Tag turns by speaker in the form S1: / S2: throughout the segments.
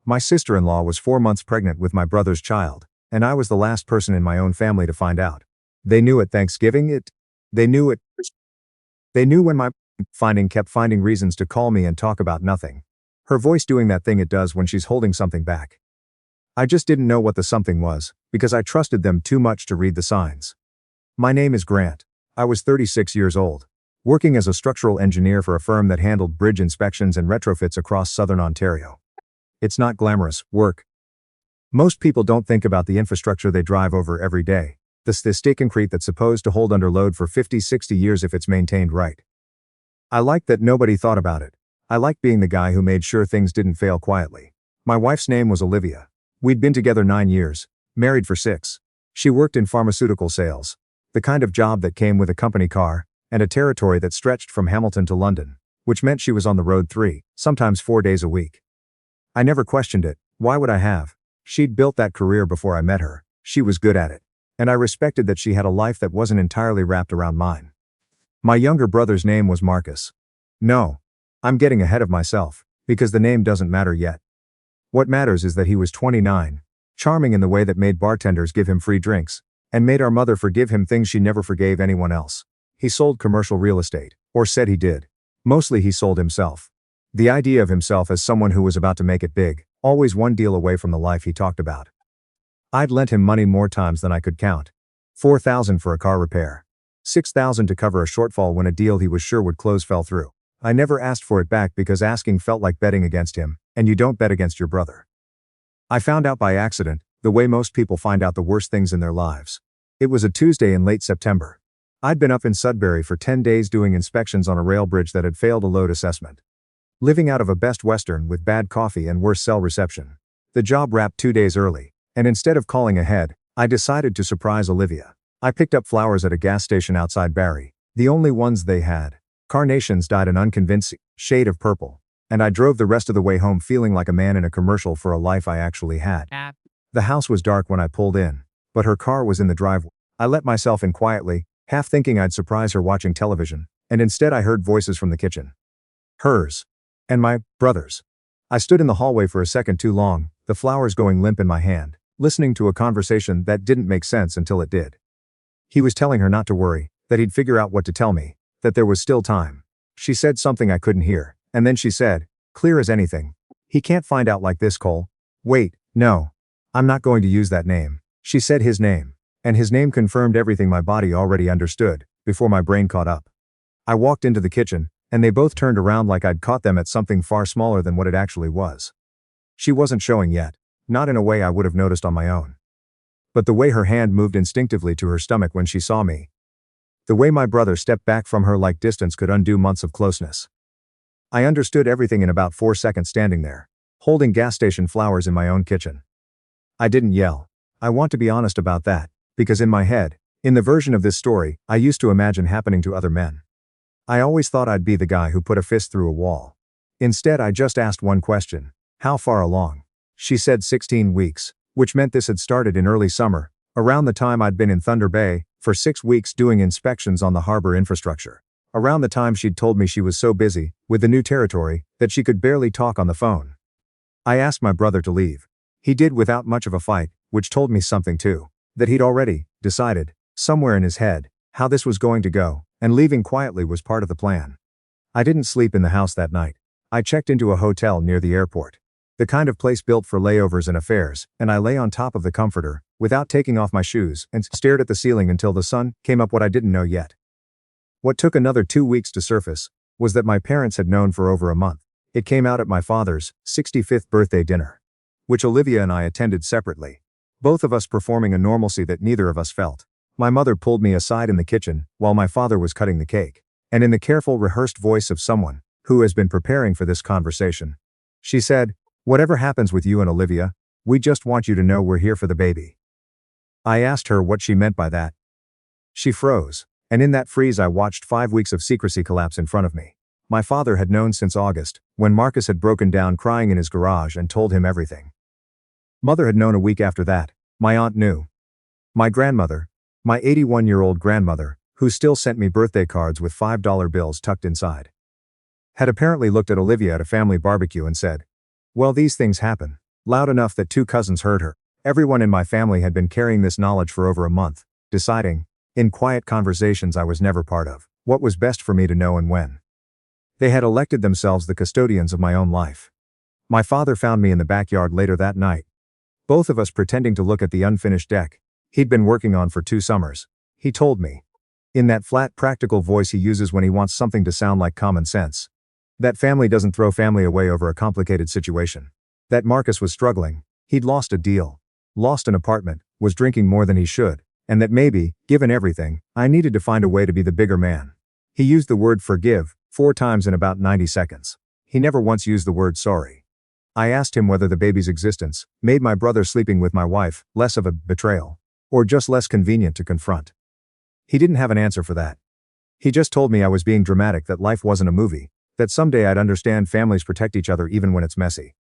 S1: My sister-in-law was 4 months pregnant with my brother's child, and I was the last person in my own family to find out. They knew at Thanksgiving it. They knew it. They knew when my kept finding reasons to call me and talk about nothing. Her voice doing that thing it does when she's holding something back. I just didn't know what the something was, because I trusted them too much to read the signs. My name is Grant. I was 36 years old, working as a structural engineer for a firm that handled bridge inspections and retrofits across southern Ontario. It's not glamorous work. Most people don't think about the infrastructure they drive over every day, the stick concrete that's supposed to hold under load for 50-60 years if it's maintained right. I liked that nobody thought about it. I liked being the guy who made sure things didn't fail quietly. My wife's name was Olivia. We'd been together 9 years, married for 6. She worked in pharmaceutical sales, the kind of job that came with a company car, and a territory that stretched from Hamilton to London, which meant she was on the road 3, sometimes 4 days a week. I never questioned it. Why would I have? She'd built that career before I met her. She was good at it. And I respected that she had a life that wasn't entirely wrapped around mine. My younger brother's name was Marcus. No. I'm getting ahead of myself, because the name doesn't matter yet. What matters is that he was 29, charming in the way that made bartenders give him free drinks, and made our mother forgive him things she never forgave anyone else. He sold commercial real estate, or said he did. Mostly he sold himself. The idea of himself as someone who was about to make it big, always one deal away from the life he talked about. I'd lent him money more times than I could count. $4,000 for a car repair. $6,000 to cover a shortfall when a deal he was sure would close fell through. I never asked for it back because asking felt like betting against him, and you don't bet against your brother. I found out by accident, the way most people find out the worst things in their lives. It was a Tuesday in late September. I'd been up in Sudbury for 10 days doing inspections on a rail bridge that had failed a load assessment. Living out of a Best Western with bad coffee and worse cell reception. The job wrapped 2 days early, and instead of calling ahead, I decided to surprise Olivia. I picked up flowers at a gas station outside Barrie, the only ones they had. Carnations dyed an unconvincing shade of purple, and I drove the rest of the way home feeling like a man in a commercial for a life I actually had. The house was dark when I pulled in, but her car was in the driveway. I let myself in quietly, half thinking I'd surprise her watching television, and instead I heard voices from the kitchen. Hers. And my brother's. I stood in the hallway for a second too long, the flowers going limp in my hand, listening to a conversation that didn't make sense until it did. He was telling her not to worry, that he'd figure out what to tell me, that there was still time. She said something I couldn't hear, and then she said, clear as anything. He can't find out like this, Cole. Wait, no. I'm not going to use that name. She said his name, and his name confirmed everything my body already understood, before my brain caught up. I walked into the kitchen, and they both turned around like I'd caught them at something far smaller than what it actually was. She wasn't showing yet, not in a way I would have noticed on my own. But the way her hand moved instinctively to her stomach when she saw me. The way my brother stepped back from her like distance could undo months of closeness. I understood everything in about 4 seconds standing there, holding gas station flowers in my own kitchen. I didn't yell. I want to be honest about that, because in my head, in the version of this story, I used to imagine happening to other men. I always thought I'd be the guy who put a fist through a wall. Instead, I just asked one question. How far along? She said 16 weeks, which meant this had started in early summer, around the time I'd been in Thunder Bay, for 6 weeks doing inspections on the harbor infrastructure. Around the time she'd told me she was so busy, with the new territory, that she could barely talk on the phone. I asked my brother to leave. He did without much of a fight, which told me something too. That he'd already decided, somewhere in his head, how this was going to go, and leaving quietly was part of the plan. I didn't sleep in the house that night. I checked into a hotel near the airport. The kind of place built for layovers and affairs, and I lay on top of the comforter, without taking off my shoes, and stared at the ceiling until the sun came up. What I didn't know yet. What took another 2 weeks to surface, was that my parents had known for over a month. It came out at my father's 65th birthday dinner, which Olivia and I attended separately, both of us performing a normalcy that neither of us felt. My mother pulled me aside in the kitchen, while my father was cutting the cake, and in the careful, rehearsed voice of someone who has been preparing for this conversation, she said, "Whatever happens with you and Olivia, we just want you to know we're here for the baby." I asked her what she meant by that. She froze, and in that freeze I watched 5 weeks of secrecy collapse in front of me. My father had known since August, when Marcus had broken down crying in his garage and told him everything. Mother had known a week after that. My aunt knew. My grandmother, my 81-year-old grandmother, who still sent me birthday cards with $5 bills tucked inside, had apparently looked at Olivia at a family barbecue and said, "Well, these things happen." Loud enough that two cousins heard her. Everyone in my family had been carrying this knowledge for over a month, deciding, in quiet conversations I was never part of, what was best for me to know and when. They had elected themselves the custodians of my own life. My father found me in the backyard later that night, both of us pretending to look at the unfinished deck he'd been working on for 2 summers. He told me, in that flat, practical voice he uses when he wants something to sound like common sense, that family doesn't throw family away over a complicated situation. That Marcus was struggling, he'd lost a deal, lost an apartment, was drinking more than he should, and that maybe, given everything, I needed to find a way to be the bigger man. He used the word forgive 4 times in about 90 seconds. He never once used the word sorry. I asked him whether the baby's existence made my brother sleeping with my wife less of a betrayal, or just less convenient to confront. He didn't have an answer for that. He just told me I was being dramatic, that life wasn't a movie, that someday I'd understand families protect each other even when it's messy.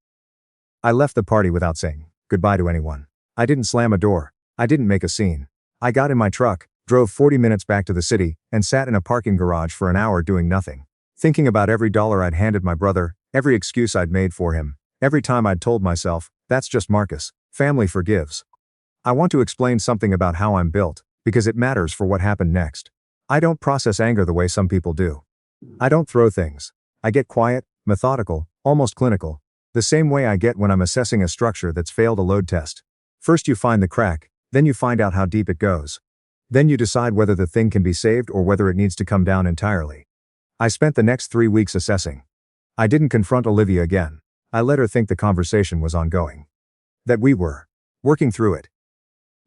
S1: I left the party without saying goodbye to anyone. I didn't slam a door. I didn't make a scene. I got in my truck, drove 40 minutes back to the city, and sat in a parking garage for an hour doing nothing, thinking about every dollar I'd handed my brother, every excuse I'd made for him, every time I'd told myself, that's just Marcus, family forgives. I want to explain something about how I'm built, because it matters for what happened next. I don't process anger the way some people do. I don't throw things. I get quiet, methodical, almost clinical, the same way I get when I'm assessing a structure that's failed a load test. First you find the crack, then you find out how deep it goes. Then you decide whether the thing can be saved or whether it needs to come down entirely. I spent the next 3 weeks assessing. I didn't confront Olivia again. I let her think the conversation was ongoing, that we were working through it.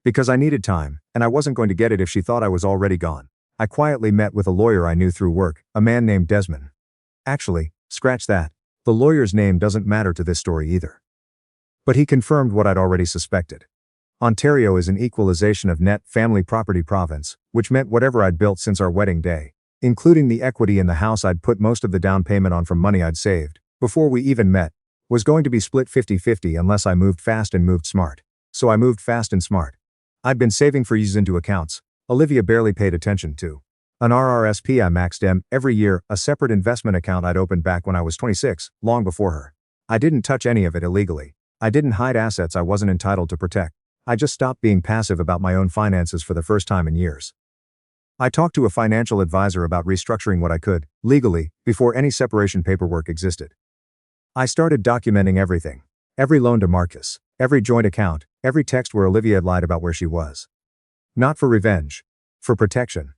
S1: Because I needed time, and I wasn't going to get it if she thought I was already gone. I quietly met with a lawyer I knew through work, a man named Desmond. Actually, scratch that. The lawyer's name doesn't matter to this story either. But he confirmed what I'd already suspected. Ontario is an equalization of net family property province, which meant whatever I'd built since our wedding day, including the equity in the house I'd put most of the down payment on from money I'd saved before we even met, was going to be split 50-50 unless I moved fast and moved smart. So I moved fast and smart. I'd been saving for years into accounts Olivia barely paid attention to. An RRSP I maxed every year, a separate investment account I'd opened back when I was 26, long before her. I didn't touch any of it illegally. I didn't hide assets I wasn't entitled to protect. I just stopped being passive about my own finances for the first time in years. I talked to a financial advisor about restructuring what I could, legally, before any separation paperwork existed. I started documenting everything. Every loan to Marcus, every joint account, every text where Olivia had lied about where she was. Not for revenge. For protection.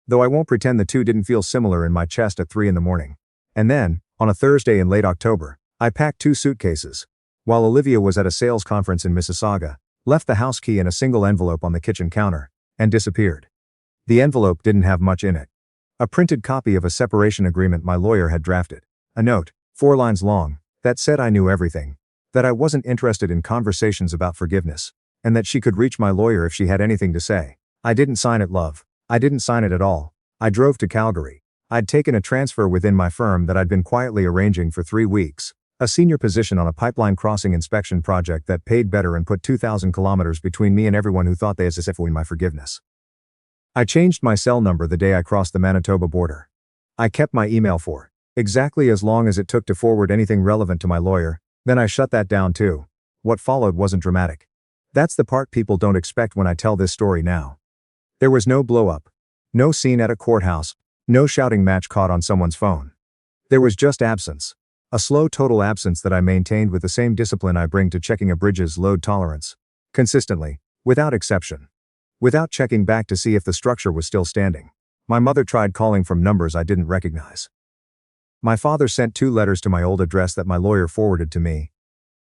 S1: Though I won't pretend the two didn't feel similar in my chest at 3 a.m. And then, on a Thursday in late October, I packed 2 suitcases. While Olivia was at a sales conference in Mississauga, left the house key in a single envelope on the kitchen counter, and disappeared. The envelope didn't have much in it. A printed copy of a separation agreement my lawyer had drafted. A note, 4 lines long, that said I knew everything. That I wasn't interested in conversations about forgiveness. And that she could reach my lawyer if she had anything to say. I didn't sign it, love. I didn't sign it at all. I drove to Calgary. I'd taken a transfer within my firm that I'd been quietly arranging for 3 weeks. A senior position on a pipeline crossing inspection project that paid better and put 2,000 kilometers between me and everyone who thought they as if my forgiveness. I changed my cell number the day I crossed the Manitoba border. I kept my email for exactly as long as it took to forward anything relevant to my lawyer, then I shut that down too. What followed wasn't dramatic. That's the part people don't expect when I tell this story now. There was no blow-up. No scene at a courthouse. No shouting match caught on someone's phone. There was just absence. A slow total absence that I maintained with the same discipline I bring to checking a bridge's load tolerance. Consistently. Without exception. Without checking back to see if the structure was still standing. My mother tried calling from numbers I didn't recognize. My father sent 2 letters to my old address that my lawyer forwarded to me.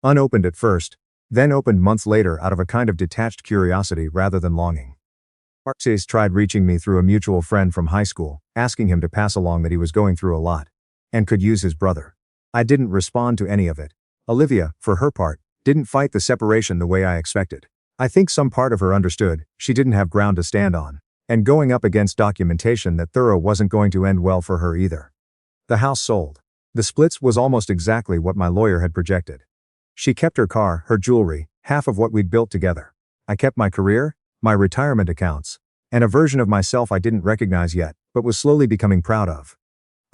S1: Unopened at first, then opened months later out of a kind of detached curiosity rather than longing. Marcus tried reaching me through a mutual friend from high school, asking him to pass along that he was going through a lot. And could use his brother. I didn't respond to any of it. Olivia, for her part, didn't fight the separation the way I expected. I think some part of her understood she didn't have ground to stand on. And going up against documentation that thorough wasn't going to end well for her either. The house sold. The splits was almost exactly what my lawyer had projected. She kept her car, her jewelry, half of what we'd built together. I kept my career, my retirement accounts, and a version of myself I didn't recognize yet, but was slowly becoming proud of.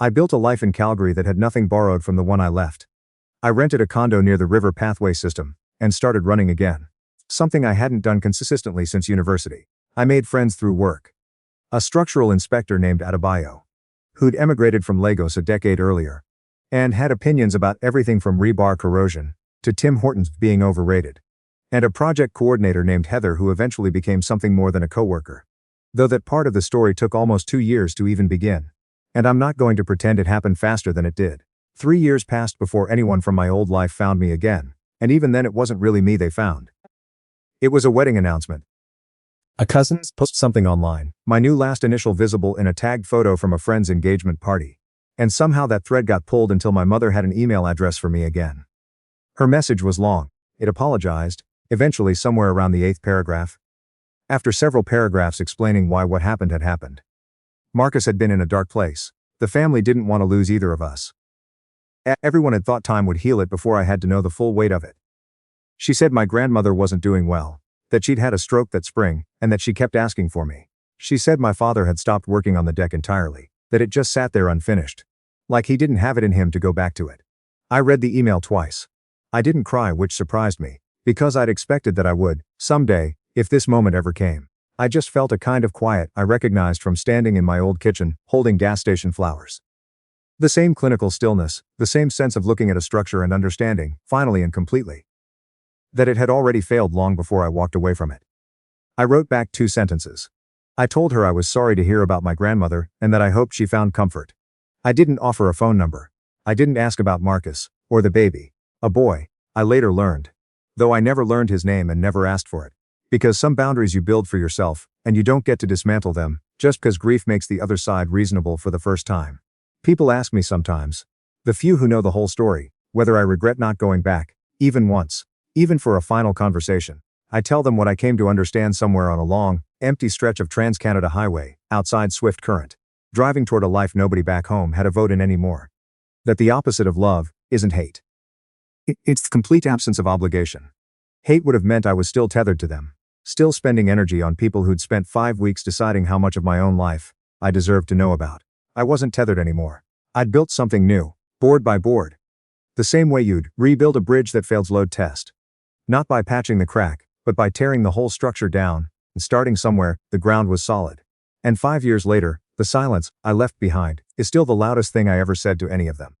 S1: I built a life in Calgary that had nothing borrowed from the one I left. I rented a condo near the river pathway system, and started running again. Something I hadn't done consistently since university. I made friends through work. A structural inspector named Adebayo, who'd emigrated from Lagos a decade earlier, and had opinions about everything from rebar corrosion to Tim Hortons being overrated. And a project coordinator named Heather who eventually became something more than a coworker. Though that part of the story took almost 2 years to even begin. And I'm not going to pretend it happened faster than it did. 3 years passed before anyone from my old life found me again, and even then it wasn't really me they found. It was a wedding announcement. A cousin's post something online, my new last initial visible in a tagged photo from a friend's engagement party. And somehow that thread got pulled until my mother had an email address for me again. Her message was long. It apologized, eventually somewhere around the 8th paragraph. After several paragraphs explaining why what happened had happened. Marcus had been in a dark place. The family didn't want to lose either of us. Everyone had thought time would heal it before I had to know the full weight of it. She said my grandmother wasn't doing well, that she'd had a stroke that spring, and that she kept asking for me. She said my father had stopped working on the deck entirely, that it just sat there unfinished. Like he didn't have it in him to go back to it. I read the email twice. I didn't cry, which surprised me, because I'd expected that I would, someday, if this moment ever came. I just felt a kind of quiet I recognized from standing in my old kitchen, holding gas station flowers. The same clinical stillness, the same sense of looking at a structure and understanding, finally and completely, that it had already failed long before I walked away from it. I wrote back 2 sentences. I told her I was sorry to hear about my grandmother and that I hoped she found comfort. I didn't offer a phone number. I didn't ask about Marcus, or the baby. A boy, I later learned. Though I never learned his name and never asked for it. Because some boundaries you build for yourself, and you don't get to dismantle them, just because grief makes the other side reasonable for the first time. People ask me sometimes, the few who know the whole story, whether I regret not going back, even once, even for a final conversation. I tell them what I came to understand somewhere on a long, empty stretch of Trans-Canada Highway, outside Swift Current, driving toward a life nobody back home had a vote in anymore. That the opposite of love isn't hate. It's the complete absence of obligation. Hate would have meant I was still tethered to them, still spending energy on people who'd spent 5 weeks deciding how much of my own life I deserved to know about. I wasn't tethered anymore. I'd built something new, board by board. The same way you'd rebuild a bridge that fails load test. Not by patching the crack, but by tearing the whole structure down, and starting somewhere, the ground was solid. And 5 years later, the silence I left behind is still the loudest thing I ever said to any of them.